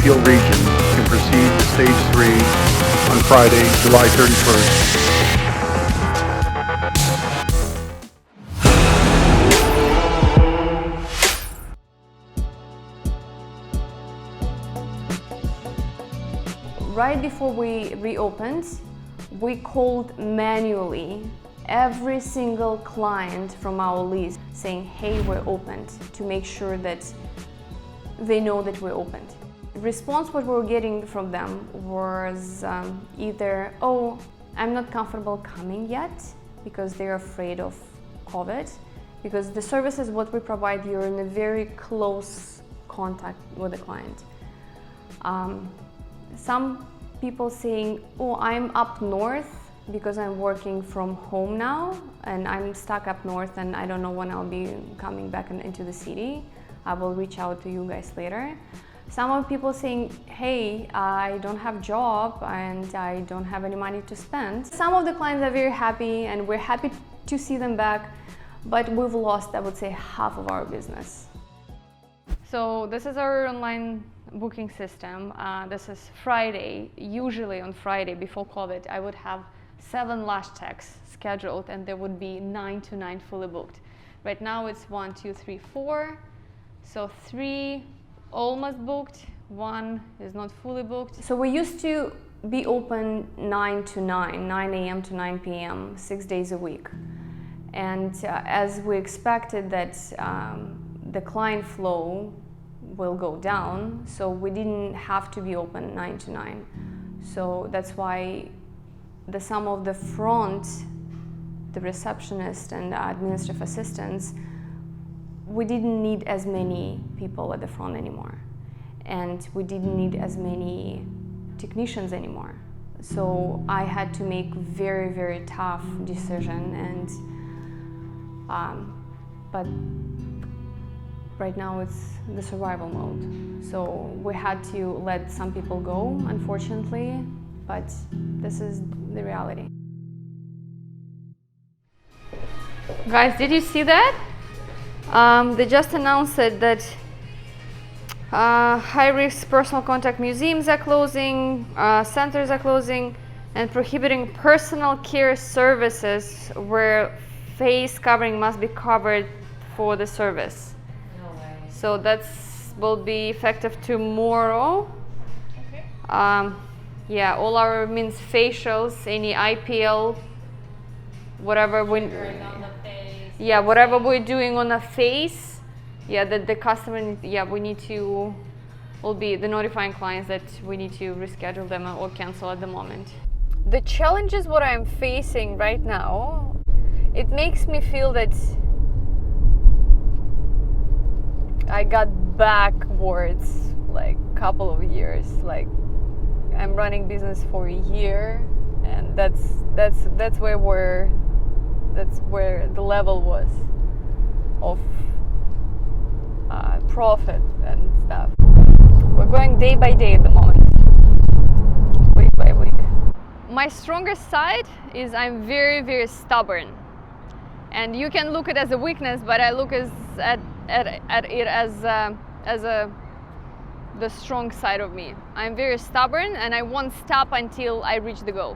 Peel region can proceed to Stage 3 on Friday, July 31st. Right before we reopened, we called manually every single client from our list saying, hey, we're opened, to make sure that they know that we're opened. The response what we were getting from them was either, oh, I'm not comfortable coming yet because they're afraid of COVID, because the services what we provide, you're in a very close contact with the client. Some people saying, oh, I'm up north because I'm working from home now and I'm stuck up north and I don't know when I'll be coming back into the city. I will reach out to you guys later. Some of people saying, hey, I don't have a job and I don't have any money to spend. Some of the clients are very happy and we're happy to see them back, but we've lost, I would say, half of our business. So this is our online booking system. This is Friday. Usually on Friday before COVID, I would have 7 lash techs scheduled and there would be 9 to 9 fully booked. Right now it's 1, 2, 3, 4. So 3 almost booked, 1 is not fully booked. So we used to be open 9 to 9, 9 a.m. to 9 p.m., 6 days a week. And as we expected that the client flow will go down, so we didn't have to be open 9 to 9. So that's why some of the front, the receptionist and the administrative assistants, we didn't need as many people at the front anymore. And we didn't need as many technicians anymore. So I had to make very, very tough decision. And but right now it's the survival mode. So we had to let some people go, unfortunately, but this is the reality. Guys, did you see that? They just announced it that high-risk personal contact museums are closing, centers are closing, and prohibiting personal care services where face covering must be covered for the service. No way. So that will be effective tomorrow. Okay. Yeah, all our means facials, any IPL, whatever we. On the face. Yeah, whatever we're doing on the face, yeah, the customer, yeah, we need to, will be the notifying clients that we need to reschedule them or cancel at the moment. The challenges what I'm facing right now, it makes me feel that I got backwards like a couple of years. Like I'm running business for a year, and that's where the level was of profit and stuff. We're going day by day at the moment, week by week. My strongest side is I'm very, very stubborn, and you can look at it as a weakness, but I look at it as the strong side of me. I'm very stubborn and I won't stop until I reach the goal.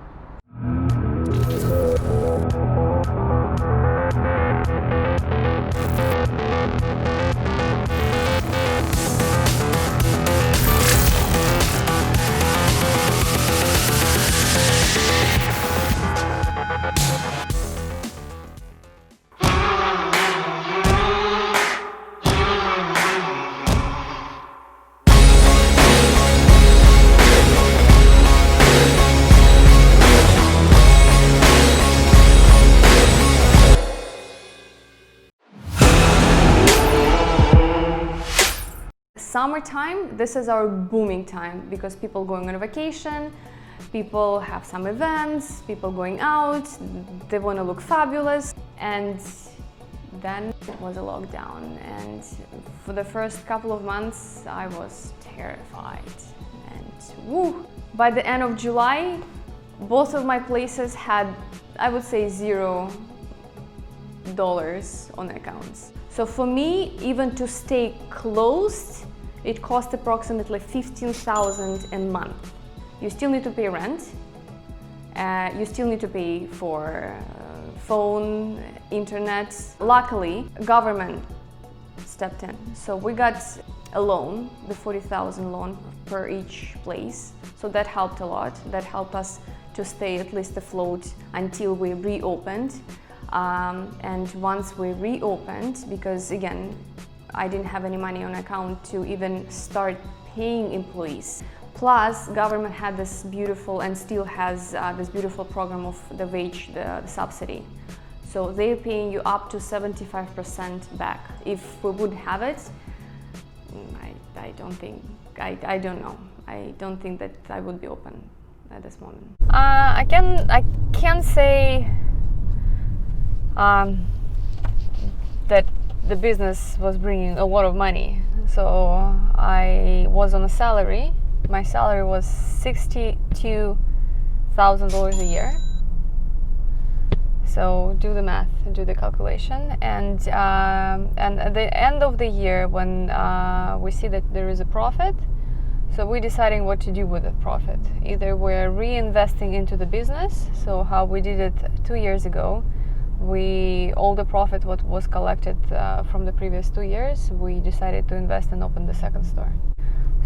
Summertime, this is our booming time because people going on a vacation, people have some events, people going out, they want to look fabulous. And then it was a lockdown, and for the first couple of months I was terrified. And woo! By the end of July, both of my places had, I would say, $0 on accounts. So for me, even to stay closed it costs approximately 15,000 a month. You still need to pay rent, you still need to pay for phone, internet. Luckily, government stepped in. So we got a loan, the 40,000 loan per each place. So that helped a lot. That helped us to stay at least afloat until we reopened. And once we reopened, because again, I didn't have any money on account to even start paying employees. Plus, government had this beautiful, and still has this beautiful program of the wage, the subsidy. So they're paying you up to 75% back. If we would have it, I don't think, I don't know. I don't think that I would be open at this moment. I can't say that the business was bringing a lot of money. So I was on a salary. My salary was $62,000 a year. So do the math, do the calculation, and at the end of the year, when we see that there is a profit, so we're deciding what to do with the profit. Either we're reinvesting into the business, so how we did it 2 years ago, all the profit what was collected from the previous 2 years, we decided to invest and open the second store.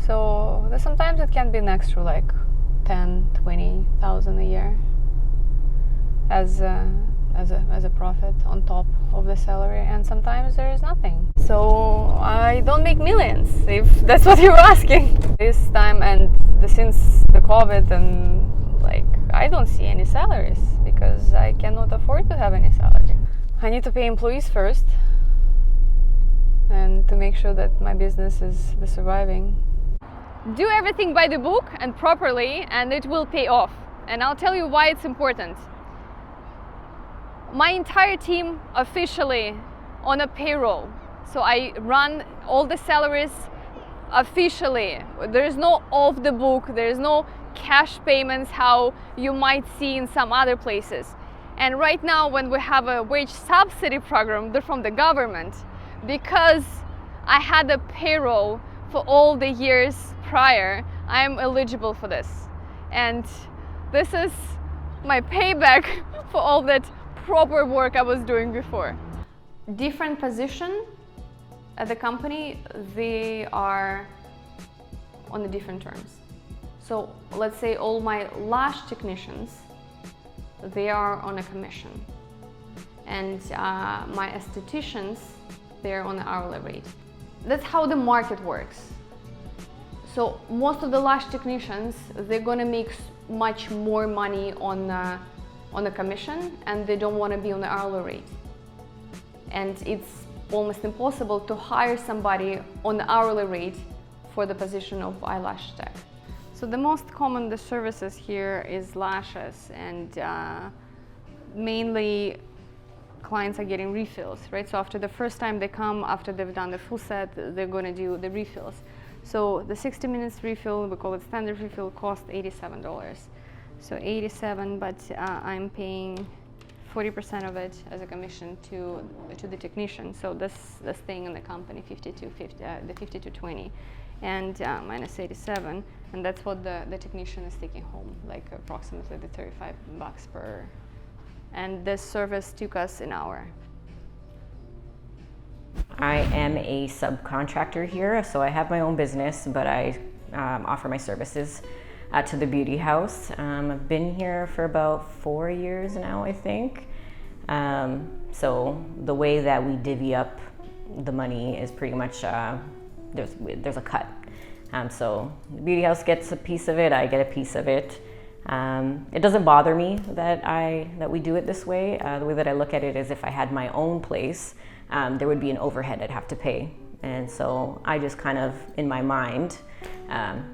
So sometimes it can be an extra like 10-20,000 a year as a profit on top of the salary, and sometimes there is nothing. So I don't make millions, if that's what you're asking. This time, and since the COVID, and like I don't see any salaries because I cannot afford to have any salary. I need to pay employees first and to make sure that my business is surviving. Do everything by the book and properly, and it will pay off. And I'll tell you why it's important. My entire team officially on a payroll. So I run all the salaries officially. There is no off the book, there is no cash payments how you might see in some other places. And right now, when we have a wage subsidy program from the government, because I had a payroll for all the years prior, I'm eligible for this. And this is my payback for all that proper work I was doing before. Different position at the company, they are on the different terms. So let's say all my lash technicians, they are on a commission. And my estheticians, they're on an hourly rate. That's how the market works. So most of the lash technicians, they're gonna make much more money on a commission, and they don't want to be on the hourly rate. And it's almost impossible to hire somebody on the hourly rate for the position of eyelash tech. So the most common the services here is lashes, and mainly clients are getting refills, right? So after the first time they come, after they've done the full set, they're going to do the refills. So the 60 minutes refill, we call it standard refill, costs $87. So 87, but I'm paying 40% of it as a commission to the technician. So this staying in the company, the 50-20, and minus 87, and that's what the technician is taking home, like approximately the $35 per. And this service took us an hour. I am a subcontractor here, so I have my own business, but I offer my services to the beauty house. I've been here for about 4 years now, I think. So the way that we divvy up the money is pretty much there's a cut. So the beauty house gets a piece of it, I get a piece of it. It doesn't bother me that we do it this way. The way that I look at it is, if I had my own place, there would be an overhead I'd have to pay. And so I just kind of, in my mind,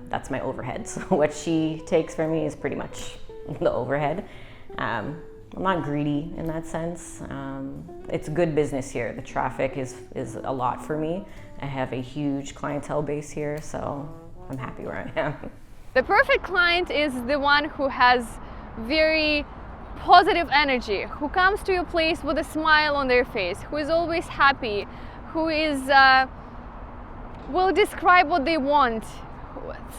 that's my overhead. So what she takes from me is pretty much the overhead. I'm not greedy in that sense. It's good business here. The traffic is a lot for me. I have a huge clientele base here, so I'm happy where I am. The perfect client is the one who has very positive energy, who comes to your place with a smile on their face, who is always happy, who is will describe what they want,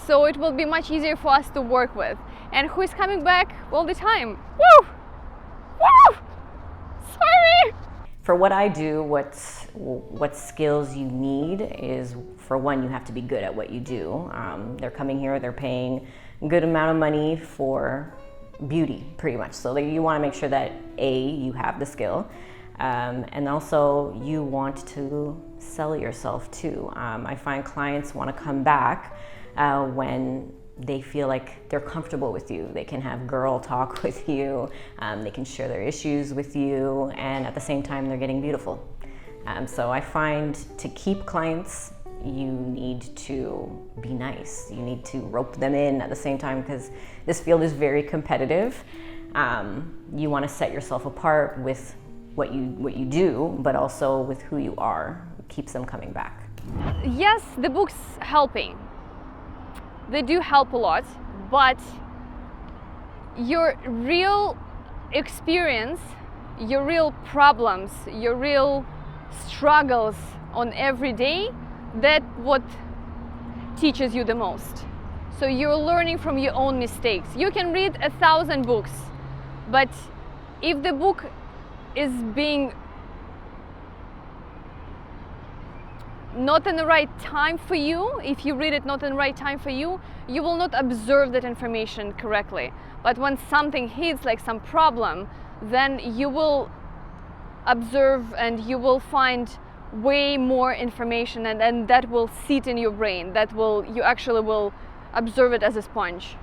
so it will be much easier for us to work with. And who is coming back all the time? Woo! Woo! Sorry! For what I do, what skills you need is, for one, you have to be good at what you do. They're coming here, they're paying a good amount of money for beauty, pretty much. So you want to make sure that A, you have the skill, and also you want to sell yourself too. I find clients want to come back when they feel like they're comfortable with you. They can have girl talk with you, they can share their issues with you, and at the same time they're getting beautiful. So I find to keep clients, you need to be nice. You need to rope them in at the same time, because this field is very competitive. You want to set yourself apart with what you do, but also with who you are. It keeps them coming back. Yes, the books helping. They do help a lot, but your real experience, your real problems, your real struggles on every day, that's what teaches you the most. So you're learning from your own mistakes. You can read 1,000 books, but if the book is being not in the right time for you, if you read it not in the right time for you, you will not observe that information correctly. But when something hits, like some problem, then you will observe and you will find way more information, and then that will sit in your brain. You actually will observe it as a sponge.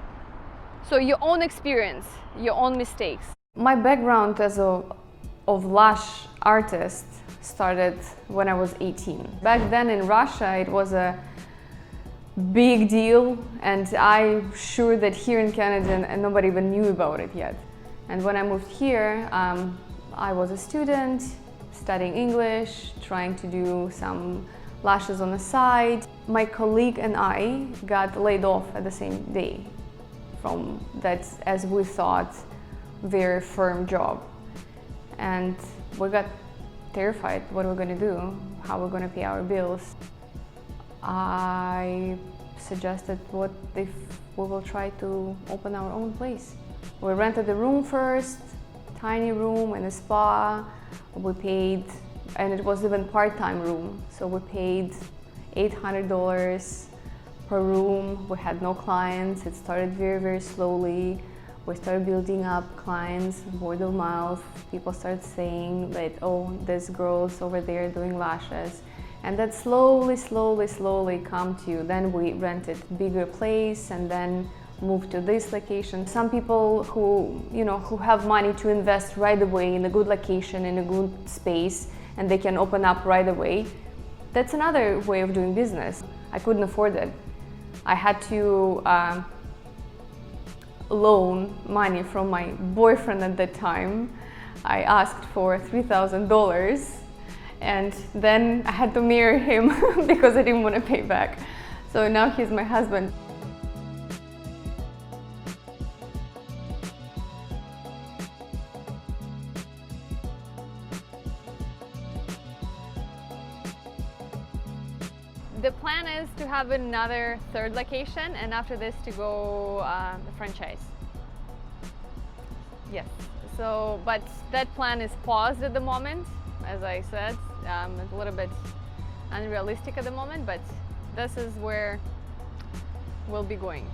So your own experience, your own mistakes. My background as of lash artist started when I was 18. Back then in Russia it was a big deal, and I'm sure that here in Canada nobody even knew about it yet. And when I moved here, I was a student studying English, trying to do some lashes on the side. My colleague and I got laid off at the same day from that, as we thought, very firm job. And we got terrified what we're going to do, how we're going to pay our bills. I suggested, what if we will try to open our own place? We rented a room first, tiny room in a spa. We paid, and it was even part-time room, so we paid $800 per room. We had no clients. It started very, very slowly. We started building up clients, word of mouth. People started saying that, oh, this girl's over there doing lashes. And that slowly come to you. Then we rented bigger place and then moved to this location. Some people who have money to invest right away in a good location, in a good space, and they can open up right away. That's another way of doing business. I couldn't afford it. I had to loan money from my boyfriend at that time. I asked for $3,000, and then I had to marry him because I didn't want to pay back. So now he's my husband. The plan is to have another third location, and after this to go franchise. Yes. So, but that plan is paused at the moment, as I said. It's a little bit unrealistic at the moment, but this is where we'll be going.